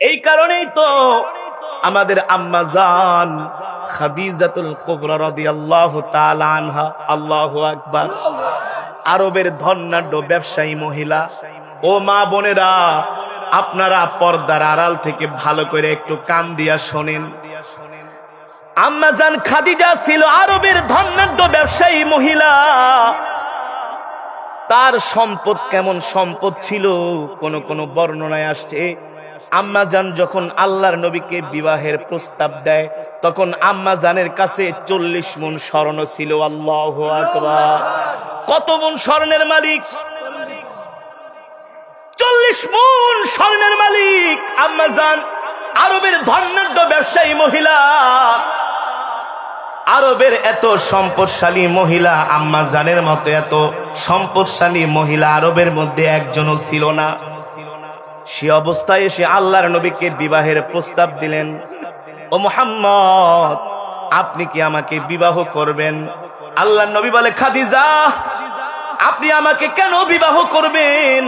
এই কারণেই তো আমাদের আম্মা জান খাদিজাতুল কুবরা রাদিয়াল্লাহু তাআলা আনহা, আল্লাহু আকবার, আরবের ধনাঢ্য ব্যবসায়ী মহিলা। ও মা বোনেরা, আপনারা পর্দার আড়াল থেকে ভালো করে একটু কান দিয়া শোনেন। আম্মা জান খাদিজা ছিল আরবের ধনাঢ্য ব্যবসায়ী মহিলা। তার সম্পদ কেমন সম্পদ ছিল, কোন কোন বর্ণনায় আসছে আম্মা জান যখন আল্লাহর নবীকে বিবাহের প্রস্তাব দেয় তখন আম্মা জানের কাছে 40 মণ স্বর্ণ ছিল। আল্লাহু আকবার। কত মণ স্বর্ণের মালিক? 40 মণ স্বর্ণের মালিক আম্মা জান, আরবের ধনাঢ্য ব্যবসায়ী মহিলা। আরবের এত সম্পদশালী মহিলা, আম্মা জানের মতো এত সম্পদশালী মহিলা আরবের মধ্যে একজনও ছিল না। সে অবস্থায় এসে আল্লাহর নবীকে বিবাহের প্রস্তাব দিলেন। ও মুহাম্মদ, আপনি কি আমাকে বিবাহ করবেন? আল্লাহর নবী বলে, খাদিজা, আপনি আমাকে কেন বিবাহ করবেন?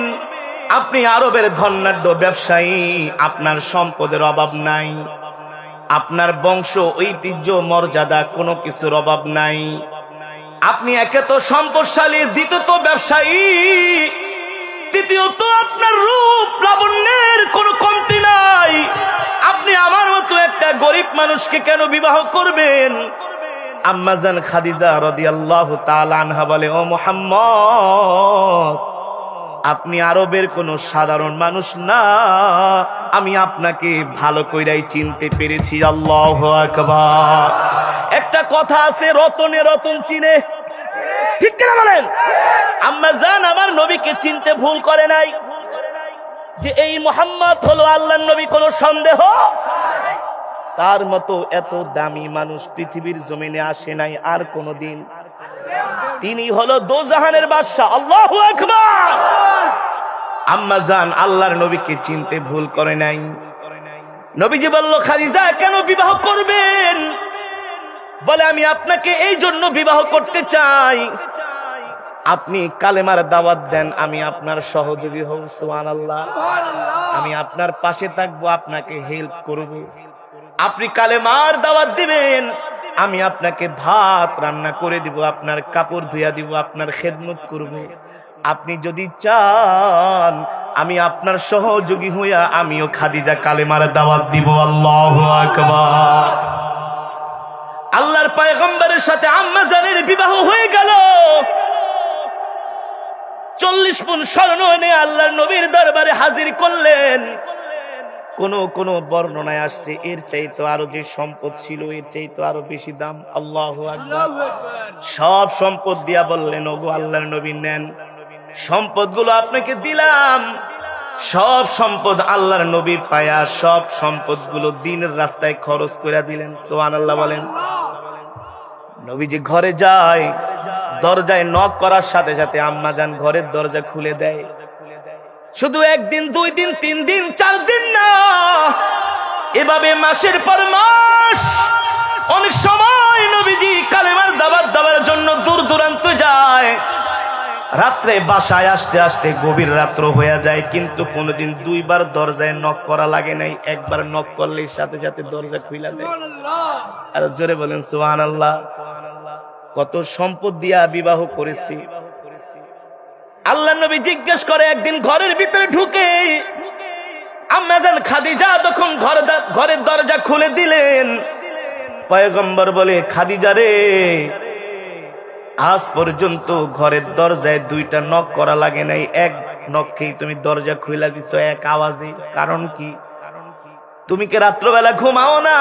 আপনি আরবের ধনাঢ্য ব্যবসায়ী, আপনার সম্পদের অভাব নাই, আপনার বংশ ঐতিহ্য মর্যাদা কোনো কিছুর অভাব নাই। আপনি একে তো সম্পদশালী, দ্বিতীয়ত ব্যবসায়ী, তৃতীয়ত আপনার রূপ লাবণ্যের কোনো কমতি নাই। আপনি আমার মতো একটা গরিব মানুষকে কেন বিবাহ করবেন? আম্মা জান খাদিজা রাদিয়াল্লাহু তাআলা আনহা বলে, ও মুহাম্মদ, আপনি আরবের কোনো সাধারণ মানুষ না, আমি আপনাকে ভালো কইরাই চিনতে পেরেছি। আল্লাহু আকবার। একটা কথা আছে, রতনে রতন চিনে, ঠিক কিনা বলেন? আম্মা জান আমার নবীকে চিনতে ভুল করে নাই যে এই মুহাম্মদ হলো আল্লাহর নবী, কোনো সন্দেহ। তার মতো এত দামি মানুষ পৃথিবীর জমিনে আসে নাই আর কোনদিন। তিনি হলো দোজাহানের বাদশা। আল্লাহু আকবার। আম্মা জান আল্লাহর নবীকে চিনতে ভুল করে নাই। নবীজি বলল, খাদিজা কেন বিবাহ করবেন? বলে, আমি আপনাকে এই জন্য বিবাহ করতে চাই, আপনি কালেমার দাওয়াত দেন, আমি আপনার সহযোগী হব। সুবহানাল্লাহ। আমি আপনার পাশে থাকবো, আপনাকে হেল্প করব। আপনি কালেমার দাওয়াত দিবেন, আমি আপনাকে ভাত রান্না করে দিব, আপনার কাপড় ধুইয়া দিব, আপনার খেদমত করব। আপনি যদি চান আমি আপনার সহযোগী হইয়া আমিও খাদিজা কালেমার দাওয়াত দিব। আল্লাহু আকবার। আল্লাহর পয়গম্বরের সাথে আম্মা জানের বিবাহ হয়ে গেল। 40 মণ স্বর্ণ এনে আল্লাহর নবীর দরবারে হাজির করলেন। কোন বর্ণনায় আসছে এর চাইতে আরো যে সম্পদ ছিল এর চাইতে আরো বেশি দাম। আল্লাহু আকবার। সব সম্পদ দিয়া বললেন, ওগো আল্লাহর নবী, নেন, সম্পদগুলো আপনাকে দিলাম। সব সম্পদ আল্লাহর নবীর পায়া, সব সম্পদগুলো দিনের রাস্তায় খরচ করে দিলেন। সুবহানাল্লাহ বলেন। নবীজি ঘরে যায়, দরজায় নক করার সাথে সাথে আম্মা জান ঘরের দরজা খুলে দেয়। শুধু 1 দিন 2 দিন 3 দিন 4 দিন না, এভাবে মাসের পর মাস। অনেক সময় নবীজি কালেমার দাওয়াত দেওয়ার জন্য দূর দূরান্ত যায়। রাত্রে বাসায় আসতে আসতে গভীর রাত্র হয়ে যায়, কিন্তু কোনোদিন 2 বার দরজায় নক করা লাগে নাই। একবার নক করলে সাথে সাথে দরজা খুলে দেয়। আর জোরে বলেন সুবহানাল্লাহ। কত সম্পদ দিয়া বিবাহ করেছি। আল্লাহর নবী জিজ্ঞেস করে, একদিন ঘরের ভিতরে ঢুকে আম্মা জান খাদিজা তখন ঘরের দরজা খুলে দিলেন। পয়গম্বর বলে, খাদিজা রে, আজ পর্যন্ত ঘরের দরজায় 2টা নক করা লাগে নাই, 1 নককেই তুমি দরজা খুলে দিছো এক আওয়াজে। কারণ কি? তুমি কি রাত্রবেলা ঘুমাও না?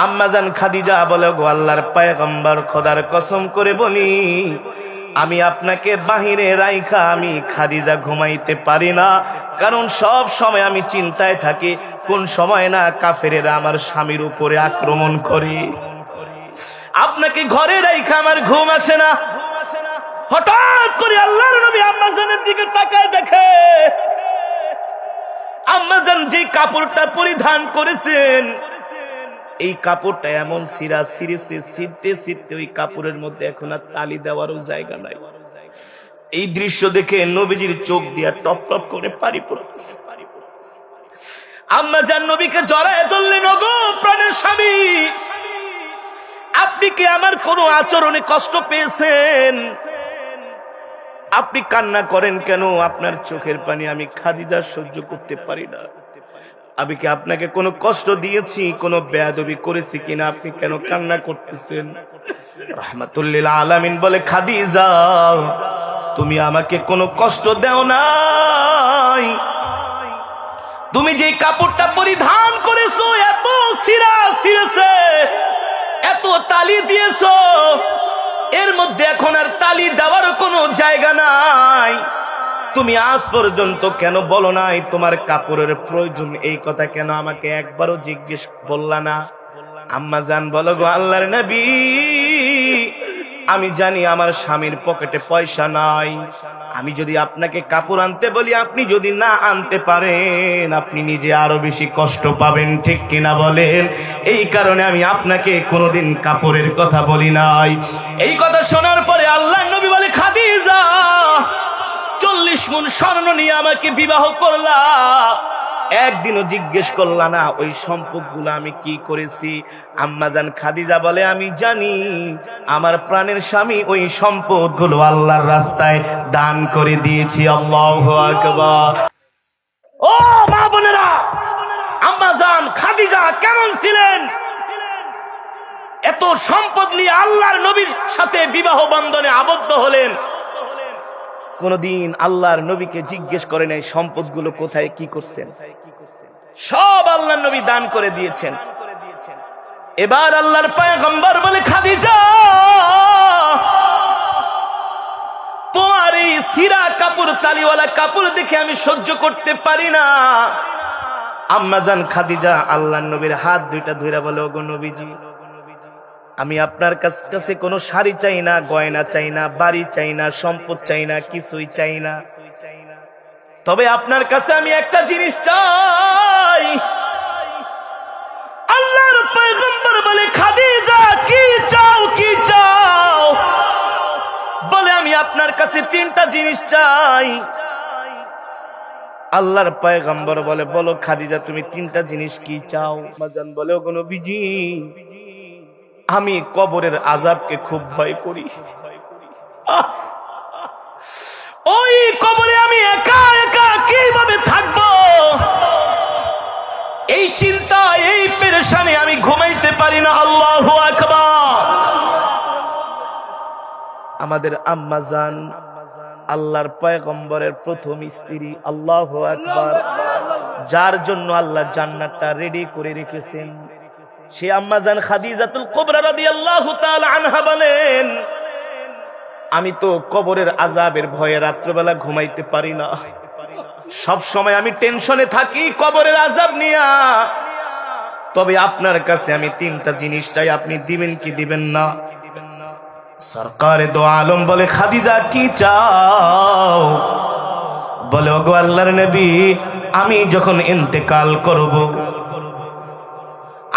আম্মা জান খাদিজা বলে, গো আল্লাহর পয়গম্বর, খোদার কসম করে বলি, আমি আপনাকে বাহিরে রাইখা আমি খাদিজা ঘুমাইতে পারি না। কারণ সব সময় আমি চিন্তায় থাকি কোন সময় না কাফেরেরা আমার স্বামীর উপরে আক্রমণ করে। আপনাকে ঘরে রাইখা আমার ঘুম আসে না। হঠাৎ করে আল্লাহর নবী আম্মা জানের দিকে তাকায় দেখে আম্মা জান যে কাপড়টা পরিধান করেছেন, এই কাপড়টা এমন সিরা সিরেছে, ছিটতে ছিটতে ওই কাপড়ের মধ্যে এখন আর তালি দেওয়ারও জায়গা নাই। এই দৃশ্য দেখে নবীজির চোখ দিয়া টপ টপ করে পানি পড়তেছে। আম্মা জান নবীকে জড়ায় ধরলেন, ওগো প্রাণের স্বামী, আপনি কি আমার কোনো আচরণে কষ্ট পেয়েছেন? আপনি কান্না করেন কেন? আপনার চোখের পানি আমি খাদিজা সহ্য করতে পারি না। আমি কি আপনাকে কোনো কষ্ট দিয়েছি, কোনো বেয়াদবি করেছি কিনা? আপনি কেন কান্না করতেছেন? রাহমাতুল লিল আলামিন বলে, খাদিজা, তুমি আমাকে কোনো কষ্ট দাও নাই। তুমি যে কাপড়টা পরিধান করেছো এত ছিঁড়া ছিঁড়েছে, এত তালি দিয়েছো, এর মধ্যে এখন আর তালি দেওয়ার কোনো জায়গা নাই। তুমি আজ পর্যন্ত কেন বলো নাই তোমার কাপড়ের প্রয়োজন? এই কথা কেন আমাকে একবারও জিজ্ঞেস বললা না? আম্মা জান বলো, গো আল্লাহর নবী, আমি জানি আমার স্বামীর পকেটে পয়সা নাই। আমি যদি আপনাকে কাপড় আনতে বলি, আপনি যদি না আনতে পারেন, আপনি নিজে আরো বেশি কষ্ট পাবেন, ঠিক কিনা বলেন? এই কারণে আমি আপনাকে কোনোদিন কাপড়ের কথা বলি নাই। এই কথা শোনার পরে আল্লাহর নবী বলে, খাদিজা, 40 মণ স্বর্ণ নিয়ে আমাকে বিবাহ করলা, একদিনও জিজ্ঞেস করলা না ওই সম্পদগুলো আমি কি করেছি? আম্মাজান খাদিজা বলে, আমি জানি আমার প্রাণের স্বামী ওই সম্পদগুলো আল্লাহর রাস্তায় দান করে দিয়েছি। আল্লাহু আকবার। ও মা বোনেরা, আম্মাজান খাদিজা কেমন ছিলেন? এত সম্পদ নিয়ে আল্লাহর নবীর সাথে বিবাহ বন্ধনে আবদ্ধ হলেন। কোনদিন আল্লাহর নবীকে জিজ্ঞেস করে নাই সম্পদগুলো কোথায়, কি করছেন? সব আল্লাহর নবী দান করে দিয়েছেন। এবার আল্লাহর পয়গম্বর বলে, খাদিজা, তোমার এই সিরা কাপড়, তালিওয়ালা কাপড় দেখে আমি সহ্য করতে পারি না। আম্মাজান খাদিজা আল্লাহর নবীর হাত দুইটা ধরে বলে, ওগো নবীজি, আমি আপনার কাছে কোনো শাড়ি চাই না, গয়না চাই না, বাড়ি চাই না, সম্পদ চাই না, কিছুই চাই না। তবে আপনার কাছে আমি একটা জিনিস চাই। আল্লাহর পয়গম্বর বলে, খাদিজা, কি চাও, কি চাও? বলে, আমি আপনার কাছে 3টা জিনিস চাই। আল্লাহর পয়গম্বর বলে, বলো খাদিজা, তুমি 3টা জিনিস কি চাও? মাজান বলে, ওগো নবীজি, আমি কবরের আযাবকে খুব ভয় করি। ওই কবরে আমি একা একা কিভাবে থাকবো, এই চিন্তা, এই পেরেশানি আমি ঘুমাইতে পারি না। আল্লাহু আকবার। আমাদের আম্মা জান আল্লাহর পয়গম্বরের প্রথম স্ত্রী। আল্লাহু আকবার। যার জন্য আল্লাহ জান্নাতটা রেডি করে রেখেছেন, সে আম্মা জান খাদিজাতুল কুবরা রাদিয়াল্লাহু তাআলা আনহা বলেন, আমি তো কবরের আযাবের ভয়ে রাত্রিবেলা ঘুমাইতে পারি না। সব সময় আমি টেনশনে থাকি কবরের আযাব নিয়ে। তবে আপনার কাছে আমি 3টা জিনিস চাই, আপনি দিবেন কি দিবেন না? সরকারে দো আলম বলে, খাদিজা, কি চাও? বলে, ওগো আল্লাহর নবী, আমি যখন ইন্তেকাল করব,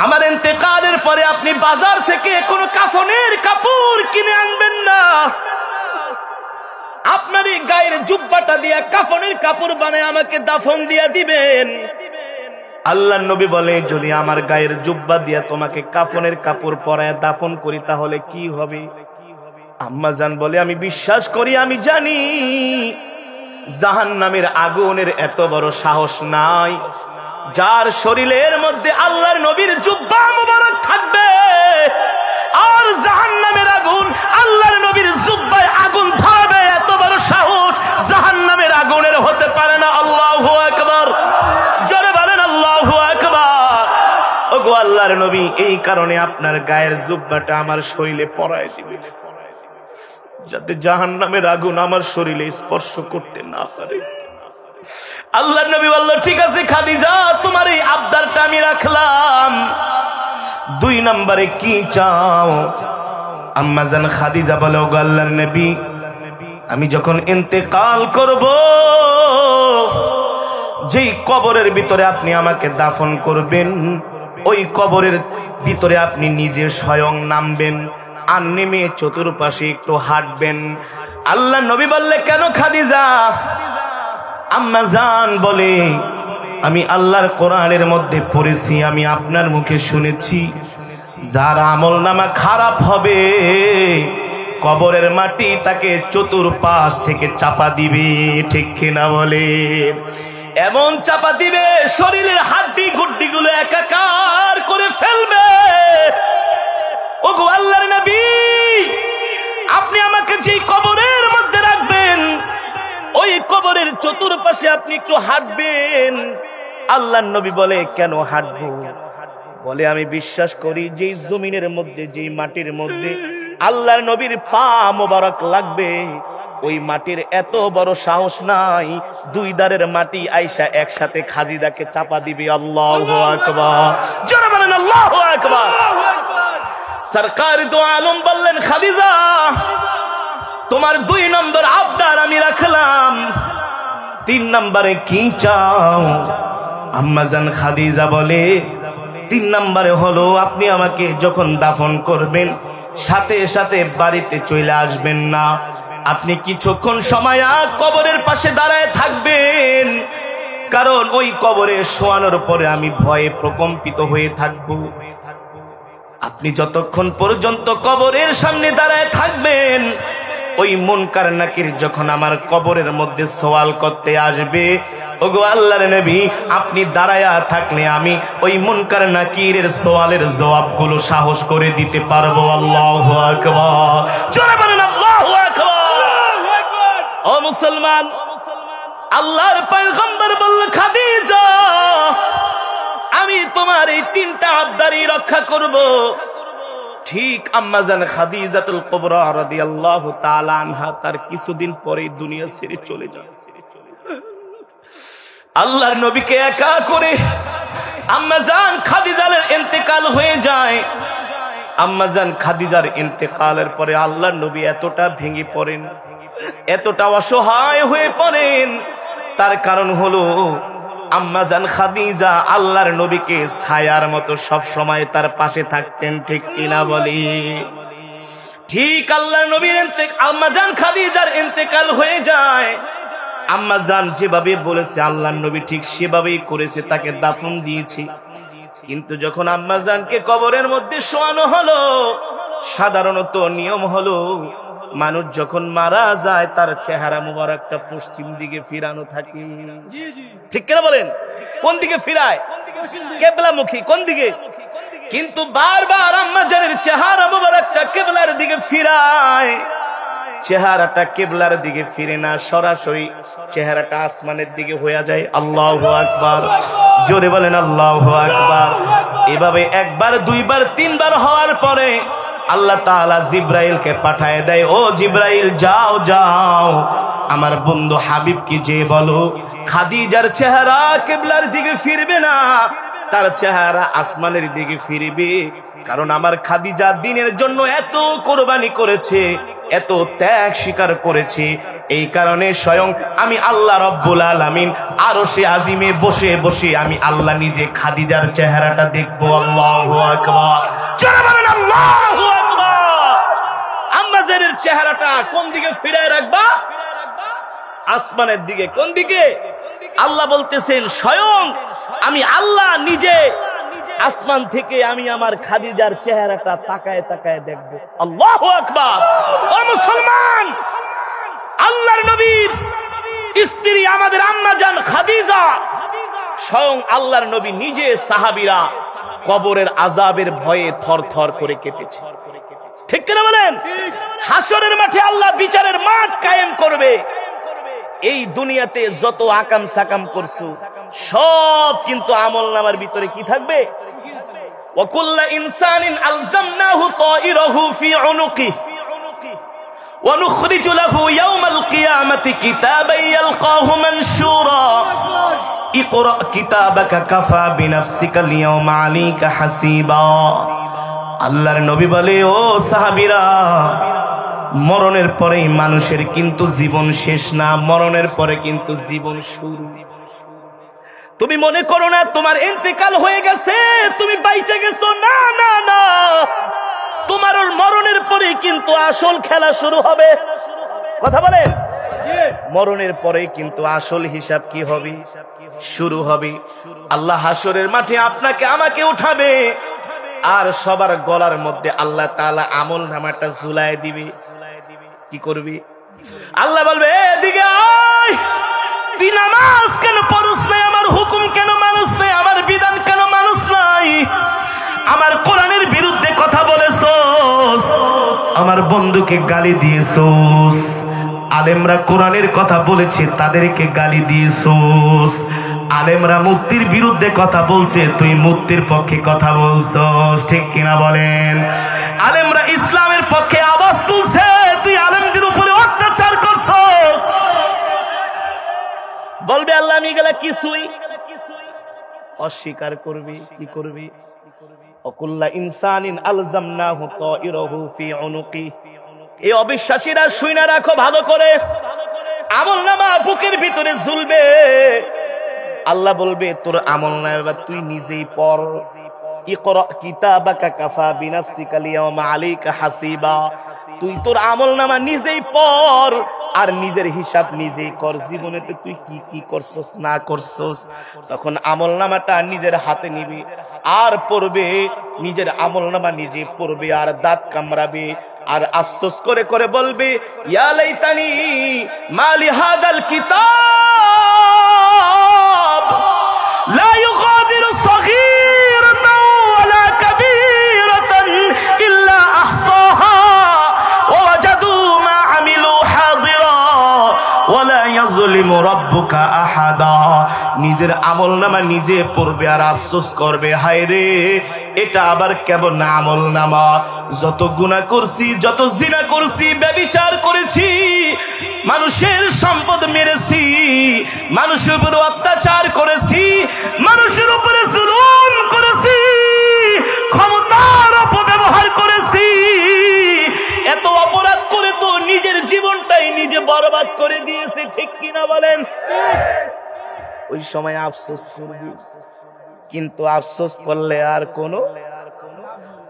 আমার ইন্তেকালের পরে আপনি বাজার থেকে কোনো কাফনের কাপড় কিনে আনবেন না। আপনার এই গায়ের জুব্বাটা দিয়া কাফনের কাপড় বানায় আমাকে দাফন দিয়া দিবেন। আল্লাহর নবী বলে, যদি আমার গায়ের জুব্বা দিয়া তোমাকে কাফনের কাপড় পরায় দাফন করি, তাহলে কি হবে? আম্মা জান বলে, আমি বিশ্বাস করি, আমি জানি জাহান্নামের আগুনের এত বড় সাহস নাই যার শরীরের মধ্যে আল্লাহর নবীর জুব্বা মুবারক থাকবে, আর জাহান্নামের আগুন আল্লাহর নবীর জুব্বায় আগুন ধরবে, এত বড় সাহস জাহান্নামের আগুনের হতে পারে না। আল্লাহু আকবার। জোরে বলেন আল্লাহু আকবার। ওগো আল্লাহর নবী, এই কারণে আপনার গায়ের জুব্বাটা আমার শরীরে পরায় দিবেন, যাতে জাহান্নামের আগুন আমার শরীরে স্পর্শ করতে না পারে। আল্লাহর নবী বলল, ঠিক আছে খাদিজা, তোমার এই আবদারটা আমি রাখলাম। 2 নম্বরে কি চাও? আম্মা জান খাদিজা বলে, ওগো আল্লাহর নবী, আমি যখন ইন্তেকাল করব, যেই কবরের ভিতরে আপনি আমাকে দাফন করবেন, ওই কবরের ভিতরে আপনি নিজে স্বয়ং নামবেন, আর নেমে চতুর্পাশে একটু হাঁটবেন। আল্লাহর নবী বললে, কেন খাদিজা? আম্মা জান বলে, আমি আল্লাহর কোরআনের মধ্যে পড়েছি, আমি আপনার মুখে শুনেছি, যার আমলনামা খারাপ হবে কবরের মাটি তাকে চতুর্পাশ থেকে চাপা দিবে। ঠিক কিনা বলে? এমন চাপা দিবে শরীরের হাড্ডি গুড্ডিগুলো একাকার করে ফেলবে। ওগো আল্লাহর নবী, আপনি আমাকে যে কবরের মধ্যে রাখবেন ওই কবরের চতুর্পাশে আপনি একটু হাঁটবেন। আল্লাহর নবী বলে, কেন হাঁটবো? বলে, আমি বিশ্বাস করি যেই জমিনের মধ্যে, যেই মাটির মধ্যে আল্লাহর নবীর পা মোবারক লাগবে ওই মাটির এত বড় সাহস নাই দুই দারের মাটি আইসা একসাথে খাজিদাকে চাপা দিবে। আল্লাহু আকবার, জোরে বলেন আল্লাহু আকবার। সরকার তো আলম বললেন, খাদিজা তোমার 2 নম্বর আবদার আমি রাখলাম, 3 নম্বরে কি চাও? আম্মাজান খাদিজা বলে, 3 নম্বরে হলো আপনি আমাকে যখন দাফন করবেন সাথে সাথে বাড়িতে চলে আসবেন না, আপনি কিছুক্ষণ সময় কবরের পাশে দাঁড়ায় থাকবেন, কারণ ওই কবরে শোয়ানোর পরে আমি ভয়ে প্রকম্পিত হয়ে থাকবো। আপনি যতক্ষণ পর্যন্ত কবরের সামনে দাঁড়ায় থাকবেন ওই মুনকার নাকির যখন আমার কবরের মধ্যে সওয়াল করতে আসবে, ওগো আল্লাহর নবী আপনি দাঁড়ায়া থাকলে আমি ওই মুনকার নাকিরের সওয়ালের জবাবগুলো সাহস করে দিতে পারবো। আল্লাহু আকবার, জোরে বলেন আল্লাহু আকবার। ও মুসলমান, আল্লাহর পয়গম্বর বলল, খাদিজা আমি তোমার এই 3টা আবদারই রক্ষা করব। ঠিক আম্মাজান খাদিজাতুল কুবরা রাদিয়াল্লাহু তাআলা আনহা তার কিছুদিন পরেই দুনিয়া ছেড়ে চলে যায়। আল্লাহর নবীকে একা করে আম্মাজান খাদিজার ইন্তেকাল হয়ে যায়। আম্মাজান খাদিজার ইন্তেকালের পরে আল্লাহর নবী এতটা ভেঙে পড়েন, এতটা অসহায় হয়ে পড়েন, তার কারণ হলো আম্মাজান খাদিজা আল্লাহর নবীকে ছায়ার মতো সব সময় তার পাশে থাকতেন। ঠিক কিনা বলি? ঠিক আল্লাহর নবীর আম্মাজান খাদিজার ইন্তেকাল হয়ে যায়। আম্মাজান যেভাবে বলেছে আল্লাহর নবী ঠিক সেভাবেই করেছে, তাকে দাফন দিয়েছে। কিন্তু যখন আম্মাজানকে কবরের মধ্যে শোয়ানো হলো, সাধারণত নিয়ম হলো মানুষ যখন মারা যায় তার চেহারা মুবারকটা পশ্চিম দিকে ফিরানো থাকে। ঠিক কিনা বলেন? কোন দিকে ফিরায়? কিবলামুখী। কোন দিকে? কিন্তু বারবার আম্মাজানের চেহারা মুবারকটা কিবলার দিকে ফিরায়। চেহারাটা কিবলার দিকে ফিরে না, সরাসরি চেহারাটা আসমানের দিকে হয়ে যায়। আল্লাহু আকবার, জোরে বলেন আল্লাহু আকবার। এভাবে 1 বার 2 বার 3 বার হওয়ার পরে আল্লাহ তাআলা জিব্রাইলকে পাঠায় দেয়, ও জিব্রাইল যাও যাও আমার বন্ধু হাবিবকে যে বলো খাদিজার চেহারা কিবলার দিকে ফিরবে না, তার চেহারা আসমানের দিকে ফিরবে। কারণ আমার খাদিজা দ্বীনের জন্য এত কোরবানি করেছে, এত ত্যাগ স্বীকার করেছে, এই কারণে স্বয়ং আমি আল্লাহ রব্বুল আলামিন আরশে আজিমে বসে বসে আমি আল্লাহ নিজে খাদিজার চেহারাটা দেখবো। আল্লাহু আকবার, জোরে বলেন আল্লাহু আকবার। আম্মাজানের চেহারাটা কোন দিকে ফিরায় রাখবা? আসমানের দিকে। কোন দিকে? আল্লাহ বলতেছেন স্বয়ং আমি আল্লাহ নিজে আসমান থেকে আমি আমার খাদিজার চেহারাটা তাকায় তাকায় দেখবো। আল্লাহু আকবার। ও মুসলমান, আল্লাহর নবীর স্ত্রী আমাদের আম্মাজান খাদিজা, স্বয়ং আল্লাহর নবী নিজে সাহাবীরা কবরের আযাবের ভয়ে থরথর করে কেঁপেছে। ঠিক কিনা বলেন? হাসরের মাঠে আল্লাহ বিচারের মাঠ কায়েম করবে। এই দুনিয়াতে যত আকাম সাকাম করছো সব কিন্তু আমলনামার ভিতরে কি থাকবে? ওয়াকুল্লু ইনসানিন আলজামনাহু তায়রাহু ফি উনুকিহি ওয়া নুখরিজু লাহু ইয়াওমাল কিয়ামাতি কিতাবান ইয়ালকাহু মানশুরা ইকরা কিতাবাকা কাফা বিনাফসিকা লিয়াওমা আলাইকা হাসিবা। আল্লাহর নবী বলে, ও সাহাবীরা, মরণের পরেই মানুষের কিন্তু জীবন শেষ না, মরণের পরে কিন্তু জীবন শুরু। তুমি মনে করো না তোমার ইন্তেকাল হয়ে গেছে, তুমি বাইচে গেছো, না না না, তোমার মরণের পরে কিন্তু আসল খেলা শুরু হবে। কথা বলেন? মরণের পরে কিন্তু আসল হিসাব কি হবে, শুরু হবে। আল্লাহ হাসরের মাঠে আপনাকে আমাকে উঠাবে, আর সবার গলার মধ্যে আল্লাহ তাআলা আমল নামাটা ঝুলায় দিবে। কি করবি? আল্লাহ বলবে, এদিকে আয়, তুই নামাজ কেন পড়স নাই, আমার হুকুম কেন মানুষ নাই, আমার বিধান কেন মানুষ নাই, আমার কোরআনের বিরুদ্ধে কথা বলেছস, আমার বন্ধুকে গালি দিয়েছস, আলেমরা কোরআনের কথা বলেছে তাদেরকে গালি দিয়েছস, আলেমরা মুক্তির বিরুদ্ধে কথা বলছে তুই মুক্তির পক্ষে কথা বলছস, ঠিক কিনা বলেন? আলেমরা ইসলামের পক্ষে আওয়াজ তুলছে, তুই আলেমদের উপরে অত্যাচার করছস। বলবে আল্লাহ আমি গেলা কিছুই, অস্বীকার করবি। কি করবি? অকুল্লা ইনসানিন আলজামনাহু তাইরাহু ফি উনুকি। এই অবিশ্বাসীরা শুনে রাখো ভালো করে, আমলনামা বুকের ভিতরে ঝুলবে। আল্লাহ বলবে তোর আমলনামা তুই নিজেই পড়। ইকরা কিতাবাকা কাফা বিনাফসিকা আল-ইয়াওমা আলাইকা হাসিবা। তুই তোর আমলনামা নিজেই পড় আর নিজের হিসাব নিজেই কর। জীবনে তো তুই কি কি করছস না করছস, তখন আমলনামাটা নিজের হাতে নিবি আর পড়বে, নিজের আমলনামা নিজে পড়বে আর দাঁত কামড়াবে আর আফসোস করে করে বলবে, ইয়া লাইতানি মালি হাদাল কিতাব লা ইউগাদিরু সগীরাতান ওয়ালা কাবীরাতান ইল্লা আহসাহা ওয়া ওয়াজাদু মা আমিলু হাদিরা ওয়ালা ইয়াজলিমু রাব্বুকা আহাদা। নিজের আমলনামা নিজে পড়বে আর আফসোস করবে, হায় রে এটা আবার কেমন আমলনামা, যত গুনাহ করছি, যত জিনা করছি, ব্যভিচার করেছি, মানুষের সম্পদ মেরেছি, মানুষের উপর অত্যাচার করেছি, মানুষের উপরে জুলুম করেছি, ক্ষমতার অপব্যবহার করেছি, এত অপরাধ করে তো নিজের জীবনটাই নিজে বরবাদ করে দিয়েছে, ঠিক কিনা বলেন? ওই সময় আফসোস করবি, কিন্তু আফসোস করলে আর কোনো।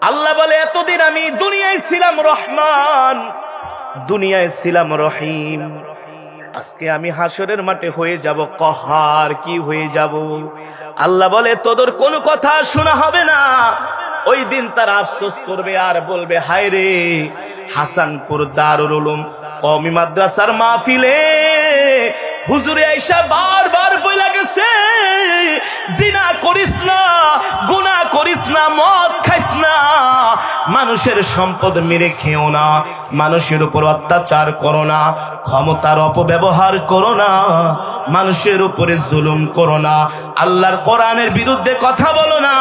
আল্লাহ বলে এতদিন আমি দুনিয়ায় ছিলাম রহমান, দুনিয়ায় ছিলাম রহিম, আজকে আমি হাসরের মাঠে হয়ে যাব কহার। কি হয়ে যাব? আল্লাহ বলে তোদের কোনো কথা শোনা হবে না। ওই দিন তারা আফসোস করবে আর বলবে, হায় রে হাসানপুর দারুল উলুম কওমি মাদ্রাসার মাহফিলে হুজুরে আয়েশা বারবার বইলা গেছে, জিনা করিস না, গুনাহ করিস না, মদ খাইস না, মানুষের সম্পদ মেরে খেও না, মানুষের উপর অত্যাচার করো না, ক্ষমতার অপব্যবহার করো না, মানুষের উপরে জুলুম করো না, আল্লাহর কোরআনের বিরুদ্ধে কথা বলো না,